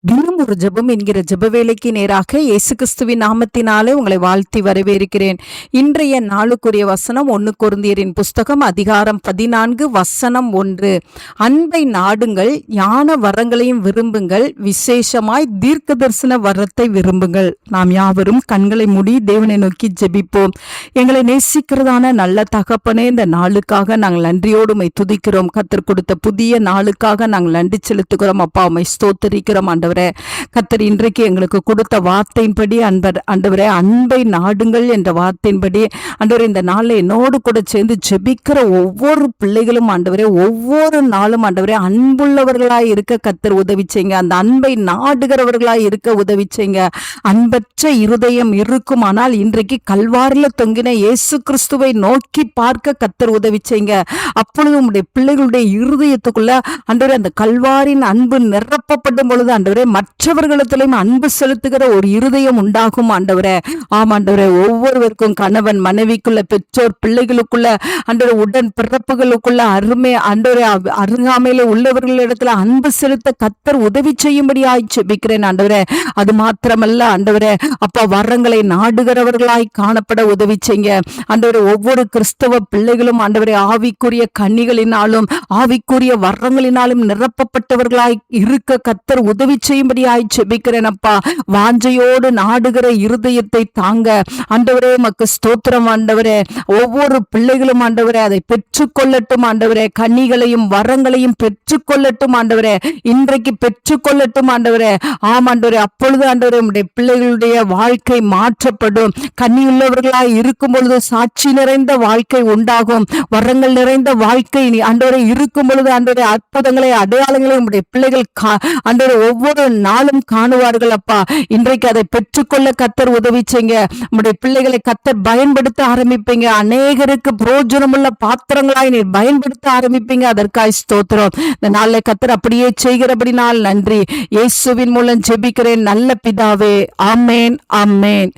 தினம் ஒரு ஜெபம் என்கிற ஜெப வேலைக்கு நேராக இயேசு கிறிஸ்துவின் நாமத்தினாலே உங்களை வாழ்த்தி வரவேற்கிறேன். இன்றைய நாளுக்குரிய வசனம் 1 கொரிந்தியரின் புஸ்தகம் அதிகாரம் 14 வசனம் 1. அன்பை நாடுங்கள், ஞான வரங்களையும் விரும்புங்கள், விசேஷமாய் தீர்க்க தரிசன வரத்தை விரும்புங்கள். நாம் யாவரும் கண்களை மூடி தேவனை நோக்கி ஜெபிப்போம். எங்களை நேசிக்கிறதான நல்ல தகப்பனே, இந்த நாளுக்காக நாங்கள் நன்றியோடு உம்மை துதிக்கிறோம். கர்த்தர் கொடுத்த புதிய நாளுக்காக நாங்கள் நன்றி செலுத்துகிறோம். அப்பா, உம்மை ஸ்தோத்திரிக்கிறோம். ஆண்டவரே, கர்த்தர் இன்றைக்கு எங்களுக்கு கொடுத்த வார்த்தையின்படி ஆண்டவரே, அன்பை நாடுங்கள் என்ற வார்த்தையின்படி ஆண்டவரே, இந்த நாளில் என்னோடு கூட சேர்ந்து ஜெபிக்கிற ஒவ்வொரு பிள்ளைகளும் ஆண்டவரே, ஒவ்வொரு நாளும் ஆண்டவரே, அன்புள்ளவர்களாய் இருக்க கர்த்தர் உதவி செய்யுங்க. அந்த அன்பை நாடுகிறவர்களாய் இருக்க உதவி செய்யுங்க. அன்பற்ற இருதயம் இருக்குமானால் இன்றைக்கு கல்வாரில தொங்கின இயேசு கிறிஸ்துவை நோக்கி பார்க்க கர்த்தர் உதவி செய்யுங்க. அப்பொழுது உங்களுடைய பிள்ளைகளுடைய இருதயத்துக்குள்ள ஆண்டவரே, அந்த கல்வாரின் அன்பு நிரப்பப்படும் பொழுது ஆண்டவரே, மற்றவர்களிடத்திலும் அன்பு செலுத்துகிற ஒரு இருதயம் உண்டாகும் ஆண்டவரே. ஆம் ஆண்டவரே, ஒவ்வொருவருக்கும் கணவன் மனைவிக்குள்ள, பெற்றோர் பிள்ளைகளுக்குள்ள, ஆண்டவரே, உடன் பிறப்புகளுக்குள்ள அருமை ஆண்டவரே, அருகாமையில உள்ளவர்களிடத்துல அன்பு செலுத்த கர்த்தர் உதவி செய்யும்படியாய் ஜெபிக்கிறேன் ஆண்டவரே. அது மாத்திரமல்ல ஆண்டவரே, அப்பா, வரங்களை நாடுகிறவர்களாய் காணப்பட உதவி செய்யுங்க ஆண்டவரே. ஒவ்வொரு கிறிஸ்தவ பிள்ளைகளும் ஆண்டவரே, ஆவிக்குரிய கன்னிகளினாலும் ஆவிக்குரிய வரங்களினாலும் நிரப்பப்பட்டவர்களாய் இருக்க கர்த்தர் உதவி செய்யும்படியாய் ஜெபிக்கிறேன் அப்பா. வாஞ்சையோடு நாடுகிற இருதயத்தை தாங்க ஆண்டவரே. மக்கு ஸ்தோத்திரம் ஆண்டவரே. ஒவ்வொரு பிள்ளைகளும் ஆண்டவரே அதை பெற்றுக்கொள்ளட்டும் ஆண்டவரே. கன்னிகளையும் வரங்களையும் பெற்றுக்கொள்ளட்டும் ஆண்டவரே. இன்றைக்கு பெற்றுக்கொள்ளட்டும் ஆண்டவரே. ஆம் ஆண்டவரே, அப்பொழுது ஆண்டவரே, உம்முடைய பிள்ளைகளுடைய வாழ்க்கை மாற்றப்படும். கன்னியுள்ளவர்களாய் இருக்கும் பொழுது சாட்சி நிறைந்த வாழ்க்கை உண்டாகும். வரங்கள் நிறைந்த வாழ்க்கை ஆண்டவரே இருக்கும் பொழுது ஆண்டவரே, அற்புதங்களை அடையாளங்களை உம்முடைய பிள்ளைகள் ஆண்டவரே ஒவ்வொரு நாளும் காணுவார்கள் அப்பா. இன்றைக்கு அதை பெற்றுக்கொள்ள கர்த்தர் உதவி செய்யுங்க. உம்முடைய பிள்ளைகளை கர்த்தர் பயன்படுத்த ஆரம்பிப்பீங்க. அநேகருக்கு பிரயோஜனமுள்ள பாத்திரங்களாய் நீர் பயன்படுத்த ஆரம்பிப்பீங்க. அதற்காய் ஸ்தோத்திரம். இந்த நாளை கர்த்தர் அப்படியே செய்கிறபடினால் நன்றி. இயேசுவின் மூலம் ஜெபிக்கிறேன் நல்ல பிதாவே. ஆமேன், ஆமேன்.